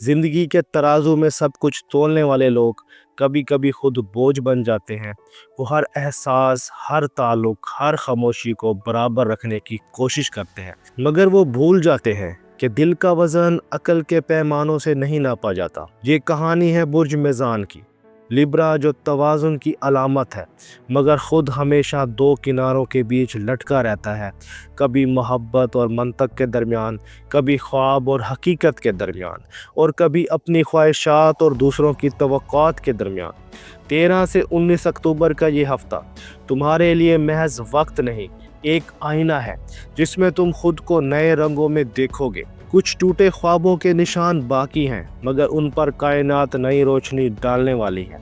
जिंदगी के तराजू में सब कुछ तोलने वाले लोग कभी कभी खुद बोझ बन जाते हैं। वो हर एहसास, हर ताल्लुक, हर खामोशी को बराबर रखने की कोशिश करते हैं, मगर वो भूल जाते हैं कि दिल का वजन अकल के पैमानों से नहीं नापा जाता। ये कहानी है बुर्ज मीज़ान की। लिब्रा जो तवाज़ुन की अलामत है, मगर खुद हमेशा दो किनारों के बीच लटका रहता है, कभी मोहब्बत और मंतक के दरमियान, कभी ख्वाब और हकीकत के दरमियान, और कभी अपनी ख्वाहिशात और दूसरों की तवक्कुआत के दरमियान। 13 से 19 अक्टूबर का ये हफ़्ता तुम्हारे लिए महज वक्त नहीं, एक आईना है जिसमें तुम खुद को नए रंगों में देखोगे। कुछ टूटे ख्वाबों के निशान बाकी हैं, मगर उन पर कायनात नई रोशनी डालने वाली है।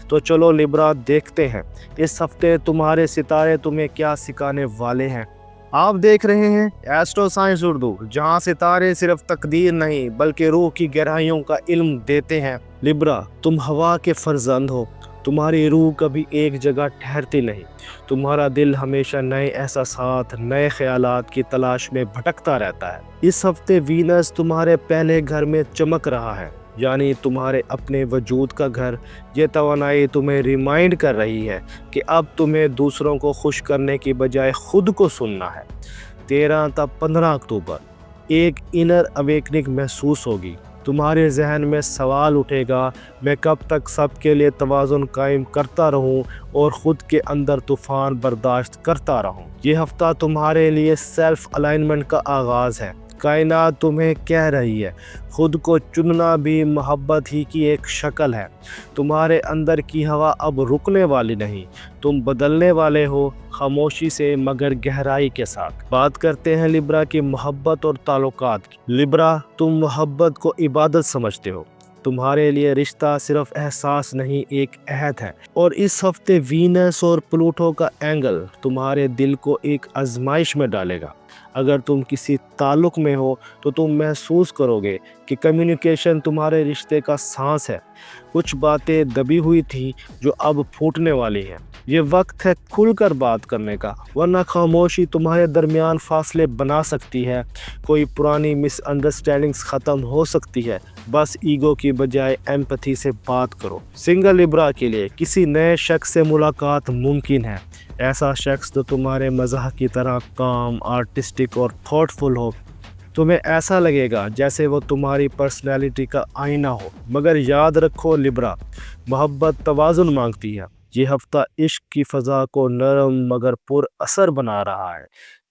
तो चलो लिब्रा, देखते हैं इस हफ्ते तुम्हारे सितारे तुम्हें क्या सिखाने वाले हैं। आप देख रहे हैं एस्ट्रो साइंस उर्दू, जहां सितारे सिर्फ तकदीर नहीं बल्कि रूह की गहराइयों का इल्म देते हैं। लिब्रा, तुम हवा के फर्जंद हो। तुम्हारी रूह कभी एक जगह ठहरती नहीं। तुम्हारा दिल हमेशा नए एहसासात, नए ख्यालात की तलाश में भटकता रहता है। इस हफ्ते वीनस तुम्हारे पहले घर में चमक रहा है, यानी तुम्हारे अपने वजूद का घर। ये तवानाई तुम्हें रिमाइंड कर रही है कि अब तुम्हें दूसरों को खुश करने की बजाय खुद को सुनना है। 13 तक 15 अक्टूबर एक इनर अवेकनिंग महसूस होगी। तुम्हारे जहन में सवाल उठेगा, मैं कब तक सबके लिए तवाज़ुन कायम करता रहूं और ख़ुद के अंदर तूफ़ान बर्दाश्त करता रहूं। ये हफ़्ता तुम्हारे लिए सेल्फ़ अलाइनमेंट का आगाज़ है। कायनात तुम्हें कह रही है, खुद को चुनना भी मोहब्बत ही की एक शक्ल है। तुम्हारे अंदर की हवा अब रुकने वाली नहीं, तुम बदलने वाले हो, खामोशी से मगर गहराई के साथ। बात करते हैं लिब्रा की मोहब्बत और ताल्लुकात की। लिब्रा, तुम मोहब्बत को इबादत समझते हो। तुम्हारे लिए रिश्ता सिर्फ एहसास नहीं, एक अहद है। और इस हफ्ते वीनस और प्लूटो का एंगल तुम्हारे दिल को एक आजमाइश में डालेगा। अगर तुम किसी ताल्लुक में हो तो तुम महसूस करोगे कि कम्युनिकेशन तुम्हारे रिश्ते का सांस है। कुछ बातें दबी हुई थी जो अब फूटने वाली हैं। ये वक्त है खुलकर बात करने का, वरना खामोशी तुम्हारे दरमियान फासले बना सकती है। कोई पुरानी मिसअंडरस्टैंडिंग्स ख़त्म हो सकती है। बस ईगो की बजाय एम्पैथी से बात करो। सिंगल लिब्रा के लिए किसी नए शख्स से मुलाकात मुमकिन है। ऐसा शख्स जो तुम्हारे मज़ाह की तरह काम, आर्टिस्टिक और थॉटफुल हो। तुम्हें ऐसा लगेगा जैसे वो तुम्हारी पर्सनैलिटी का आईना हो। मगर याद रखो लिब्रा, मोहब्बत तवाज़ुन मांगती है। ये हफ्ता इश्क की फ़ज़ा को नरम मगर पुर असर बना रहा है।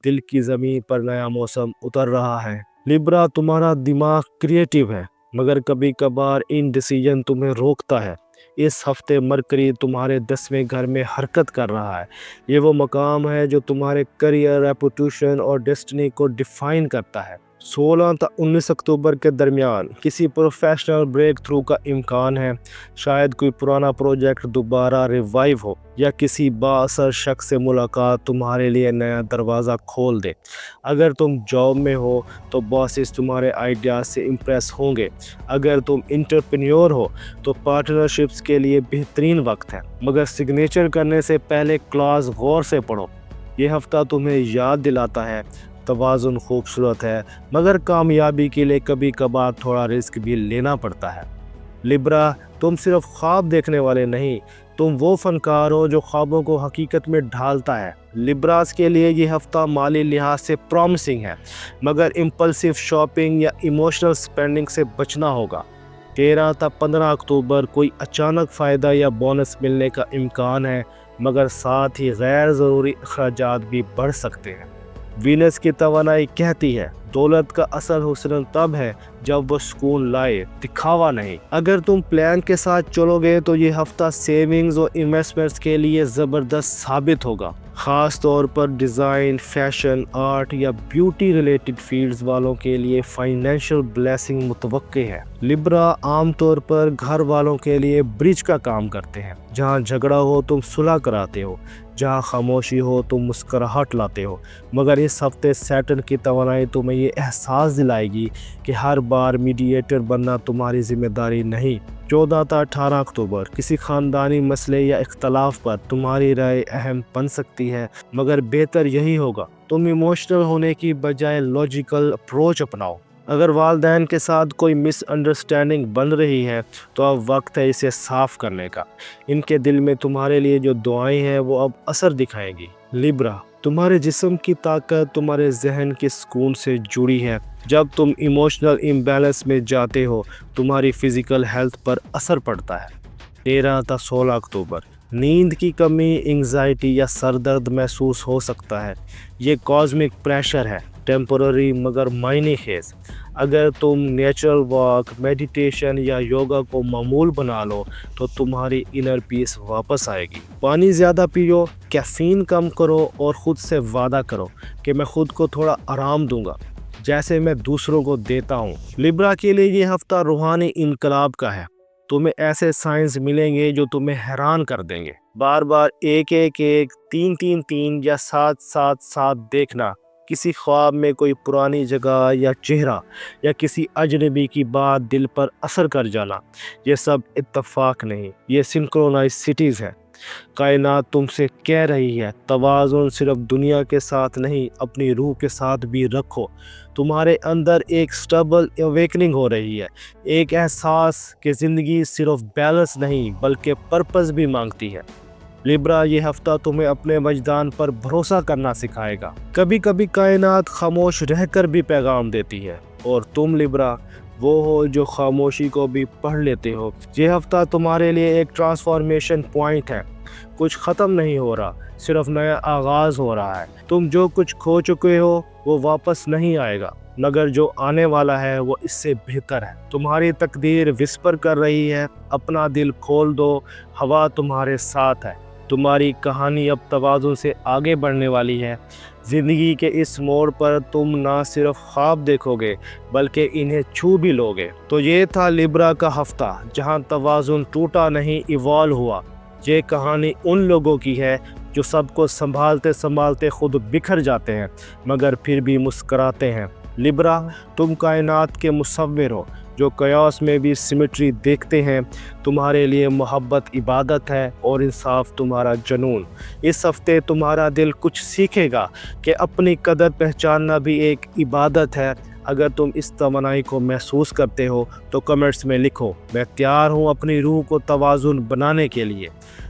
दिल की ज़मीन पर नया मौसम उतर रहा है। लिब्रा, तुम्हारा दिमाग क्रिएटिव है, मगर कभी कभार इनडिसीजन तुम्हें रोकता है। इस हफ्ते मरकरी तुम्हारे 10वें घर में हरकत कर रहा है। ये वो मकाम है जो तुम्हारे करियर, रेपुटेशन और डेस्टिनी को डिफाइन करता है। 16 तक 19 अक्टूबर के दरमियान किसी प्रोफेशनल ब्रेक थ्रू का इम्कान है। शायद कोई पुराना प्रोजेक्ट दोबारा रिवाइव हो, या किसी बाअसर शख्स से मुलाकात तुम्हारे लिए नया दरवाज़ा खोल दे। अगर तुम जॉब में हो तो बॉसेस तुम्हारे आइडियाज़ से इम्प्रेस होंगे। अगर तुम इंटरप्रेन्योर हो तो पार्टनरशिप्स के लिए बेहतरीन वक्त है, मगर सिग्नेचर करने से पहले क्लॉज गौर से पढ़ो। ये हफ्ता तुम्हें याद दिलाता है, तवाज़ुन खूबसूरत है, मगर कामयाबी के लिए कभी कभार थोड़ा रिस्क भी लेना पड़ता है। लिब्रा, तुम सिर्फ ख्वाब देखने वाले नहीं, तुम वो फनकार हो जो ख्वाबों को हकीकत में ढालता है। लिब्रास के लिए ये हफ्ता माली लिहाज से प्रॉमिसिंग है, मगर इम्पल्सिव शॉपिंग या इमोशनल स्पेंडिंग से बचना होगा। 13 तक 15 अक्टूबर कोई अचानक फ़ायदा या बोनस मिलने का इम्कान है, मगर साथ ही गैर ज़रूरी अखराजात भी बढ़ सकते हैं। वीनस की तवानाई कहती है, दौलत का असल हुस्न तब है जब वो सुकून लाए, दिखावा नहीं। अगर तुम प्लान के साथ चलोगे तो ये हफ्ता सेविंग्स और इन्वेस्टमेंट्स के लिए ज़बरदस्त साबित होगा। ख़ास तौर पर डिज़ाइन, फैशन, आर्ट या ब्यूटी रिलेटेड फील्ड्स वालों के लिए फाइनेंशियल ब्लेसिंग मुतवक्के है। लिब्रा आमतौर पर घर वालों के लिए ब्रिज का काम करते हैं। जहाँ झगड़ा हो तुम सुलह कराते हो, जहाँ खामोशी हो तुम मुस्कुराहट लाते हो। मगर इस हफ्ते सैटर्न की तवानाई तुम्हें ये एहसास दिलाएगी कि हर बार मीडिएटर बनना तुम्हारी जिम्मेदारी नहीं। 14 से 18 अक्टूबर किसी ख़ानदानी मसले या इख्तलाफ पर तुम्हारी राय अहम बन सकती है, मगर बेहतर यही होगा तुम इमोशनल होने की बजाय लॉजिकल अप्रोच अपनाओ। اگر والدین کے ساتھ کوئی مس انڈرسٹینڈنگ بن رہی ہے تو اب وقت ہے اسے صاف کرنے کا۔ ان کے دل میں تمہارے لیے جو دعائیں ہیں وہ اب اثر دکھائیں گی۔ لیبرا، تمہارے جسم کی طاقت تمہارے ذہن کے سکون سے جڑی ہے۔ جب تم ایموشنل امبیلنس میں جاتے ہو تمہاری فزیکل ہیلتھ پر اثر پڑتا ہے۔ 13 تا 16 اکتوبر، نیند کی کمی، انگزائٹی یا سر درد محسوس ہو سکتا ہے۔ یہ کازمک پریشر ہے، ٹیمپرری مگر معنی خیز۔ اگر تم نیچرل واک، میڈیٹیشن یا یوگا کو معمول بنا لو تو تمہاری انر پیس واپس آئے گی۔ پانی زیادہ پیو، کیفین کم کرو اور خود سے وعدہ کرو کہ میں خود کو تھوڑا آرام دوں گا جیسے میں دوسروں کو دیتا ہوں۔ لیبرا کے لیے یہ ہفتہ روحانی انقلاب کا ہے۔ تمہیں ایسے سائنز ملیں گے جو تمہیں حیران کر دیں گے۔ بار بار 1-1-1، 3-3-3 یا 7-7-7 دیکھنا، کسی خواب میں کوئی پرانی جگہ یا چہرہ یا کسی اجنبی کی بات دل پر اثر کر جانا، یہ سب اتفاق نہیں، یہ سنکرونائسٹیز ہے۔ کائنات تم سے کہہ رہی ہے توازن صرف دنیا کے ساتھ نہیں، اپنی روح کے ساتھ بھی رکھو۔ تمہارے اندر ایک سٹیبل اویکننگ ہو رہی ہے، ایک احساس کہ زندگی صرف بیلنس نہیں بلکہ پرپس بھی مانگتی ہے۔ لیبرا، یہ ہفتہ تمہیں اپنے وجدان پر بھروسہ کرنا سکھائے گا۔ کبھی کبھی کائنات خاموش رہ کر بھی پیغام دیتی ہے، اور تم لیبرا وہ ہو جو خاموشی کو بھی پڑھ لیتے ہو۔ یہ ہفتہ تمہارے لیے ایک ٹرانسفارمیشن پوائنٹ ہے۔ کچھ ختم نہیں ہو رہا، صرف نیا آغاز ہو رہا ہے۔ تم جو کچھ کھو چکے ہو وہ واپس نہیں آئے گا، مگر جو آنے والا ہے وہ اس سے بہتر ہے۔ تمہاری تقدیر وسپر کر رہی ہے، اپنا دل کھول دو، ہوا تمہارے ساتھ ہے۔ تمہاری کہانی اب توازن سے آگے بڑھنے والی ہے۔ زندگی کے اس موڑ پر تم نہ صرف خواب دیکھو گے بلکہ انہیں چھو بھی لوگے۔ تو یہ تھا لیبرا کا ہفتہ، جہاں توازن ٹوٹا نہیں، ایوالو ہوا۔ یہ کہانی ان لوگوں کی ہے جو سب کو سنبھالتے سنبھالتے خود بکھر جاتے ہیں مگر پھر بھی مسکراتے ہیں۔ لیبرا، تم کائنات کے مصور ہو جو کیاس میں بھی سیمیٹری دیکھتے ہیں۔ تمہارے لیے محبت عبادت ہے اور انصاف تمہارا جنون۔ اس ہفتے تمہارا دل کچھ سیکھے گا کہ اپنی قدر پہچاننا بھی ایک عبادت ہے۔ اگر تم اس توانائی کو محسوس کرتے ہو تو کمنٹس میں لکھو، میں تیار ہوں اپنی روح کو توازن بنانے کے لیے۔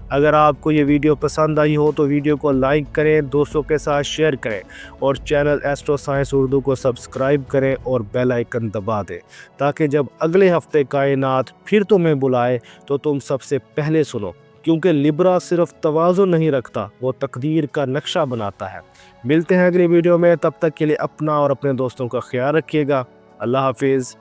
اگر آپ کو یہ ویڈیو پسند آئی ہو تو ویڈیو کو لائک کریں، دوستوں کے ساتھ شیئر کریں اور چینل ایسٹرو سائنس اردو کو سبسکرائب کریں اور بیل آئیکن دبا دیں تاکہ جب اگلے ہفتے کائنات پھر تمہیں بلائے تو تم سب سے پہلے سنو، کیونکہ لیبرا صرف توازن نہیں رکھتا، وہ تقدیر کا نقشہ بناتا ہے۔ ملتے ہیں اگلی ویڈیو میں، تب تک کے لیے اپنا اور اپنے دوستوں کا خیال رکھیے گا۔ اللہ حافظ۔